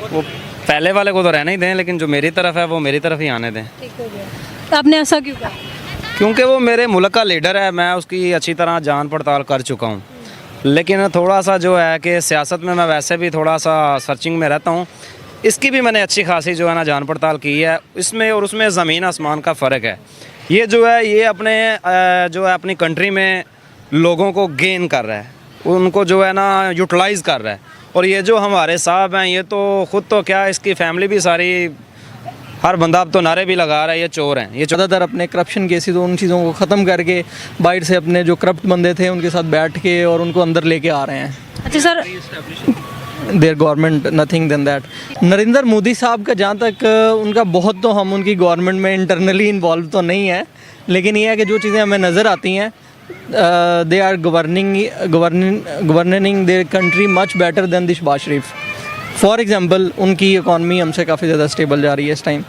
वो पहले वाले को तो रहने ही दें, लेकिन जो मेरी तरफ है वो मेरी तरफ ही आने दें। ठीक हो गया। तो आपने ऐसा क्यों कहा? क्योंकि वो मेरे मुल्क का लीडर है, मैं उसकी अच्छी तरह जान पड़ताल कर चुका हूँ। लेकिन थोड़ा सा जो है कि सियासत में मैं वैसे भी थोड़ा सा सर्चिंग में रहता हूँ, इसकी भी मैंने अच्छी खासी जो है ना जान पड़ताल की है। इसमें और उसमें ज़मीन आसमान का फ़र्क है। ये जो है ये अपने जो है अपनी कंट्री में लोगों को गेन कर रहा है, उनको जो है ना यूटिलाइज़ कर रहा है। और ये जो हमारे साहब हैं, ये तो ख़ुद तो क्या, इसकी फैमिली भी सारी, हर बंदा अब तो नारे भी लगा रहा है ये चोर हैं, ये चोर। ज़्यादातर अपने करप्शन केसेस उन चीज़ों को ख़त्म करके बाहर से अपने जो करप्ट बंदे थे उनके साथ बैठ के और उनको अंदर लेके आ रहे हैं। अच्छा sir, their government nothing then that. Narendra Modi साहब का जहाँ तक उनका बहुत, तो हम उनकी गवर्नमेंट में इंटरनली इन्वॉल्व तो नहीं है, लेकिन ये है कि जो चीज़ें हमें नज़र आती हैं, they are governing their country much better than the Shehbaz Sharif. For example उनकी इकॉनमी हमसे काफ़ी ज़्यादा स्टेबल जा रही है इस टाइम।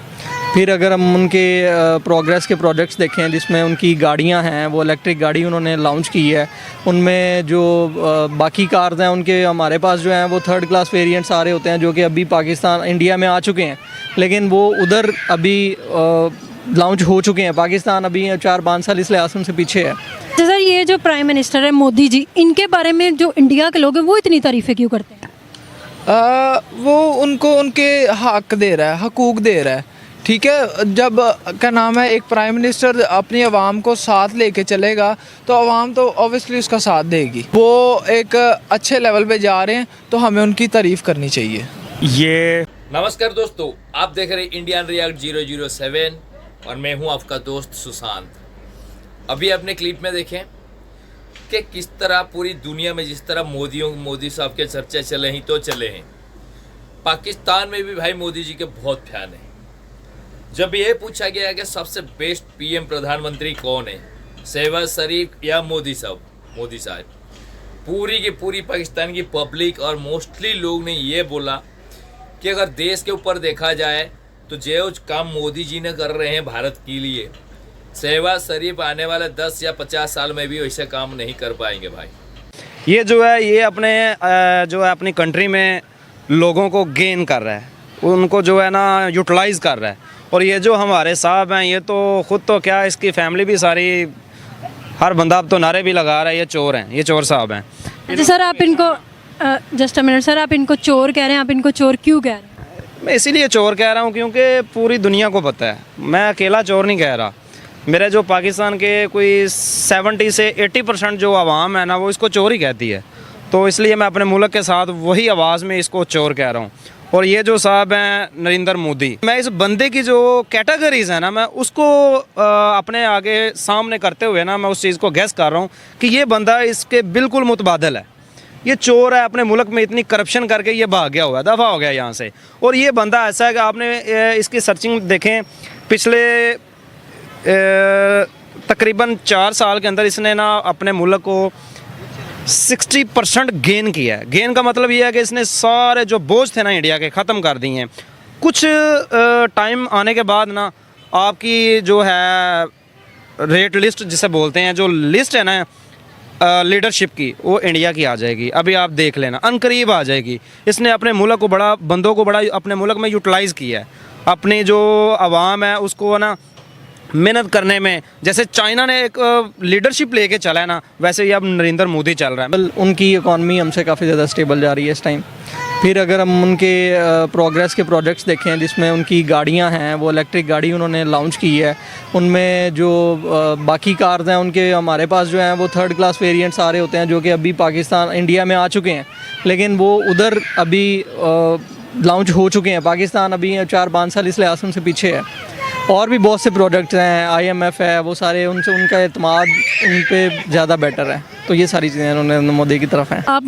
फिर अगर हम उनके प्रोग्रेस के प्रोजेक्ट्स देखें जिसमें उनकी गाड़ियां हैं, वो इलेक्ट्रिक गाड़ी उन्होंने लॉन्च की है, उनमें जो बाकी कार्स हैं उनके हमारे पास जो हैं वो थर्ड क्लास वेरिएंट्स आ रहे होते हैं, जो कि अभी पाकिस्तान इंडिया में आ चुके हैं, लेकिन वो उधर अभी लॉन्च हो चुके हैं। पाकिस्तान अभी 4-5 साल इस लिहाज से उनसे पीछे है। तो सर ये जो प्राइम मिनिस्टर है मोदी जी, इनके बारे में जो इंडिया के लोग हैं वो इतनी तारीफ़ें क्यों करते हैं? वो उनको उनके हक दे रहा है, हकूक़ दे रहा है। ठीक है, जब क्या नाम है, एक प्राइम मिनिस्टर अपनी आवाम को साथ लेके चलेगा तो आवाम तो ऑब्वियसली उसका साथ देगी। वो एक अच्छे लेवल पे जा रहे हैं तो हमें उनकी तारीफ़ करनी चाहिए। ये नमस्कार दोस्तों, आप देख रहे हैं इंडियन रिएक्ट 007 और मैं हूं आपका दोस्त सुशांत। अभी आपने क्लिप में देखें कि किस तरह पूरी दुनिया में जिस तरह मोदी साहब के चर्चे चले हैं तो चले हैं, पाकिस्तान में भी भाई मोदी जी के बहुत फैन हैं। जब ये पूछा गया कि सबसे बेस्ट पीएम प्रधानमंत्री कौन है, शहबाज शरीफ या मोदी साहब, पूरी की पूरी पाकिस्तान की पब्लिक और मोस्टली लोग ने ये बोला कि अगर देश के ऊपर देखा जाए तो जो काम मोदी जी ने कर रहे हैं भारत के लिए, शहबाज शरीफ आने वाले 10 या 50 साल में भी वैसे काम नहीं कर पाएंगे भाई। ये जो है ये अपने जो है अपनी कंट्री में लोगों को गेन कर रहा है, उनको जो है ना यूटिलाइज़ कर रहा है। और ये जो हमारे साहब हैं, ये तो ख़ुद तो क्या, इसकी फैमिली भी सारी, हर बंदा अब तो नारे भी लगा रहा है ये चोर हैं, ये चोर साहब हैं। अच्छा सर, आप इनको जस्ट अ मिनट सर, आप इनको चोर कह रहे हैं, आप इनको चोर क्यों कह रहे हैं? मैं इसीलिए चोर कह रहा हूँ क्योंकि पूरी दुनिया को पता है, मैं अकेला चोर नहीं कह रहा। मेरे जो पाकिस्तान के कोई 70 से 80% जो आवाम है ना, वो इसको चोर ही कहती है। तो इसलिए मैं अपने मुल्क के साथ वही आवाज़ में इसको चोर कह रहा हूँ। और ये जो साहब हैं नरेंद्र मोदी, मैं इस बंदे की जो कैटेगरीज़ है ना, मैं उसको अपने आगे सामने करते हुए ना, मैं उस चीज़ को गैस कर रहा हूँ कि ये बंदा इसके बिल्कुल मुतबादल है। ये चोर है, अपने मुल्क में इतनी करप्शन करके ये भाग गया हुआ है, दफ़ा हो गया यहाँ से। और ये बंदा ऐसा है कि आपने इसकी सर्चिंग देखें, पिछले तकरीबन 4 साल के अंदर इसने ना अपने मुल्क को 60% गेन किया है। गेन का मतलब ये है कि इसने सारे जो बोझ थे ना इंडिया के, ख़त्म कर दिए हैं। कुछ टाइम आने के बाद ना आपकी जो है रेट लिस्ट जिसे बोलते हैं, जो लिस्ट है ना लीडरशिप की, वो इंडिया की आ जाएगी। अभी आप देख लेना, अनकरीब आ जाएगी। इसने अपने मुल्क को बड़ा, बंदों को बड़ा अपने मुल्क में यूटिलाइज़ किया है। अपनी जो आवाम है उसको ना मेहनत करने में, जैसे चाइना ने एक लीडरशिप लेके चला है ना, वैसे ही अब नरेंद्र मोदी चल रहा है। उनकी इकॉनमी हमसे काफ़ी ज़्यादा स्टेबल जा रही है इस टाइम। फिर अगर हम उनके प्रोग्रेस के प्रोजेक्ट्स देखें जिसमें उनकी गाड़ियां हैं, वो इलेक्ट्रिक गाड़ी उन्होंने लॉन्च की है, उनमें जो बाकी कार्स हैं उनके हमारे पास जो हैं वो थर्ड क्लास वेरिएंट्स आ रहे होते हैं, जो कि अभी पाकिस्तान इंडिया में आ चुके हैं, लेकिन वो उधर अभी लॉन्च हो चुके हैं। पाकिस्तान अभी 4-5 साल इस लिहाज से उनसे पीछे है। और भी बहुत से प्रोजेक्ट्स हैं, IMF है, वो सारे उनसे उनका एतमाद उन पे ज़्यादा बेटर है। तो ये सारी चीज़ें नरेंद्र मोदी की तरफ हैं। आप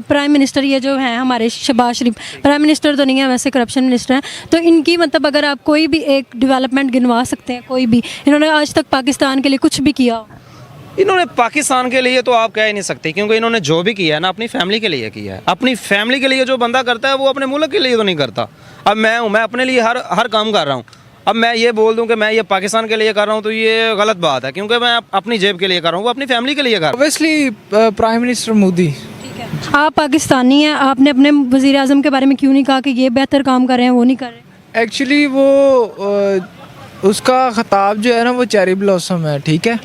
प्राइम मिनिस्टर ये जो हैं हमारे शहबाज शरीफ, प्राइम मिनिस्टर तो नहीं है वैसे, करप्शन मिनिस्टर हैं, तो इनकी मतलब अगर आप कोई भी एक डेवलपमेंट गिनवा सकते हैं, कोई भी, इन्होंने आज तक पाकिस्तान के लिए कुछ भी किया हो? इन्होंने पाकिस्तान के लिए तो आप कह ही नहीं सकते, क्योंकि इन्होंने जो भी किया है ना अपनी फैमिली के लिए किया है। अपनी फैमिली के लिए जो बंदा करता है वो अपने मुल्क के लिए तो नहीं करता। अब मैं हूँ, मैं अपने लिए हर काम कर रहा हूँ। अब मैं ये बोल दूं कि मैं ये पाकिस्तान के लिए कर रहा हूं तो ये गलत बात है, क्योंकि मैं अपनी जेब के लिए कर रहा हूं, वो अपनी फैमिली के लिए कर रहा हूं। Obviously prime minister Modi. ठीक है, आप पाकिस्तानी हैं, आपने अपने वज़ीर आज़म के बारे में क्यों नहीं कहा कि ये बेहतर काम कर रहे हैं, वो नहीं कर रहे? एक्चुअली वो उसका खिताब जो है ना वो चेरी ब्लॉसम है, ठीक है,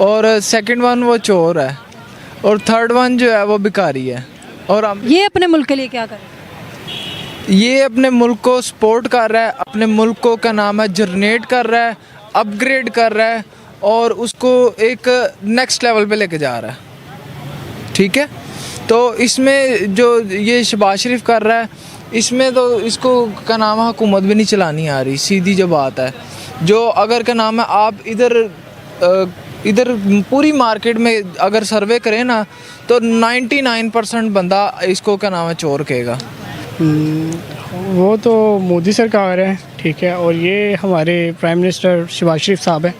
और सेकंड वन वो चोर है, और थर्ड वन जो है वो भिखारी है। और ये अपने मुल्क के लिए क्या कर रहे हैं? ये अपने मुल्क को सपोर्ट कर रहा है, अपने मुल्क को क्या नाम है जनरेट कर रहा है, अपग्रेड कर रहा है, और उसको एक नेक्स्ट लेवल पे लेके जा रहा है, ठीक है। तो इसमें जो ये शहबाज शरीफ कर रहा है, इसमें तो इसको क्या नाम है हुकूमत भी नहीं चलानी आ रही, सीधी जो बात है। जो अगर क्या नाम है आप इधर पूरी मार्केट में अगर सर्वे करें ना तो 99% बंदा इसको क्या नाम है चोर कहेगा। वो तो मोदी सरकार है, ठीक है, और ये हमारे प्राइम मिनिस्टर शहबाज शरीफ साहब हैं।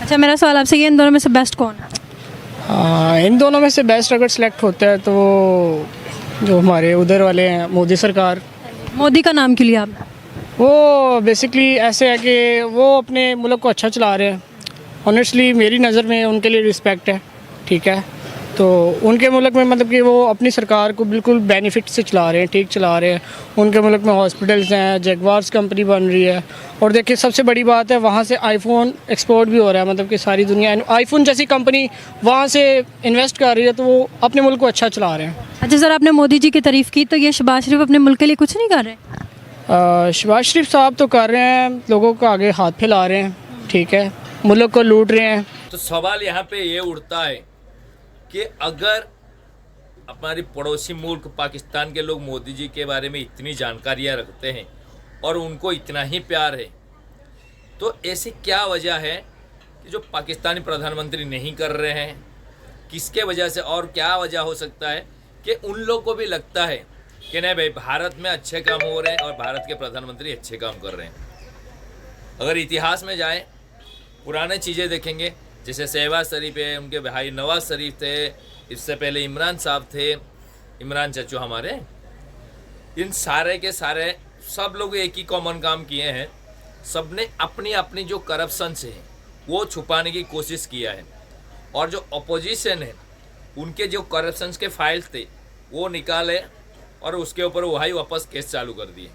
अच्छा, मेरा सवाल आपसे ये, इन दोनों में से बेस्ट कौन है? इन दोनों में से बेस्ट अगर सिलेक्ट होता है तो जो हमारे उधर वाले हैं मोदी सरकार। मोदी का नाम क्यों लिया आपने? वो बेसिकली ऐसे है कि वो अपने मुल्क को अच्छा चला रहे हैं। ऑनेस्टली मेरी नज़र में उनके लिए रिस्पेक्ट है, ठीक है। तो उनके मुल्क में मतलब कि वो अपनी सरकार को बिल्कुल बेनिफिट से चला रहे हैं, ठीक चला रहे हैं। उनके मुल्क में हॉस्पिटल्स हैं, जगवार्स कंपनी बन रही है, और देखिए सबसे बड़ी बात है वहाँ से आईफोन एक्सपोर्ट भी हो रहा है, मतलब कि सारी दुनिया आईफोन जैसी कंपनी वहाँ से इन्वेस्ट कर रही है, तो वो अपने मुल्क को अच्छा चला रहे हैं। अच्छा सर, आपने मोदी जी की तारीफ़ की, तो ये शहबाज शरीफ अपने मुल्क के लिए कुछ नहीं कर रहे? शहबाज शरीफ साहब तो कर रहे हैं, लोगों को आगे हाथ फैला रहे हैं, ठीक है, मुल्क को लूट रहे हैं। तो सवाल यहाँ पे ये उठता है कि अगर हमारी पड़ोसी मुल्क पाकिस्तान के लोग मोदी जी के बारे में इतनी जानकारियाँ रखते हैं और उनको इतना ही प्यार है, तो ऐसी क्या वजह है कि जो पाकिस्तानी प्रधानमंत्री नहीं कर रहे हैं? किसके वजह से, और क्या वजह हो सकता है कि उन लोगों को भी लगता है कि नहीं भाई भारत में अच्छे काम हो रहे हैं और भारत के प्रधानमंत्री अच्छे काम कर रहे हैं? अगर इतिहास में जाएं, पुराने चीज़ें देखेंगे, जैसे शहबाज शरीफ है, उनके भाई नवाज शरीफ थे, इससे पहले इमरान साहब थे, इमरान चचू हमारे, इन सारे के सारे सब लोग एक ही कॉमन काम किए हैं। सब ने अपनी अपनी जो करप्शन से है वो छुपाने की कोशिश किया है, और जो अपोजिशन है उनके जो करप्शन के फाइल्स थे वो निकाले और उसके ऊपर वही वापस केस चालू कर दिए।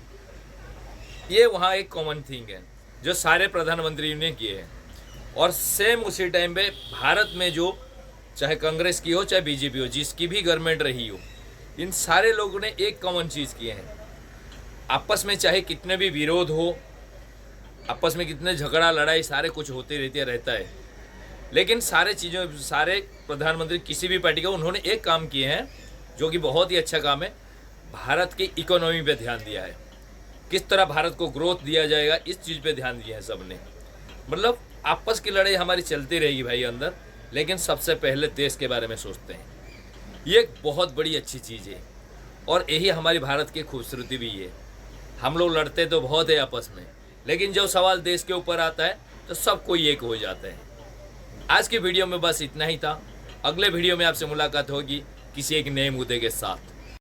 ये वहाँ एक कॉमन थिंग है जो सारे प्रधानमंत्री ने किए हैं। और सेम उसी टाइम पे भारत में जो चाहे कांग्रेस की हो चाहे बीजेपी हो, जिसकी भी गवर्नमेंट रही हो, इन सारे लोगों ने एक कॉमन चीज़ किए हैं। आपस में चाहे कितने भी विरोध हो, आपस में कितने झगड़ा लड़ाई सारे कुछ होते रहता है, लेकिन सारे प्रधानमंत्री किसी भी पार्टी का उन्होंने एक काम किए हैं जो कि बहुत ही अच्छा काम है। भारत की इकोनॉमी पे ध्यान दिया है, किस तरह भारत को ग्रोथ दिया जाएगा, इस चीज़ पे ध्यान दिया है सबने। मतलब आपस की लड़ाई हमारी चलती रहेगी भाई अंदर, लेकिन सबसे पहले देश के बारे में सोचते हैं। ये एक बहुत बड़ी अच्छी चीज़ है, और यही हमारी भारत की खूबसूरती भी है। हम लोग लड़ते तो बहुत है आपस में, लेकिन जब सवाल देश के ऊपर आता है तो सब कोई एक हो जाता है। आज की वीडियो में बस इतना ही था। अगले वीडियो में आपसे मुलाकात होगी किसी एक नए मुद्दे के साथ।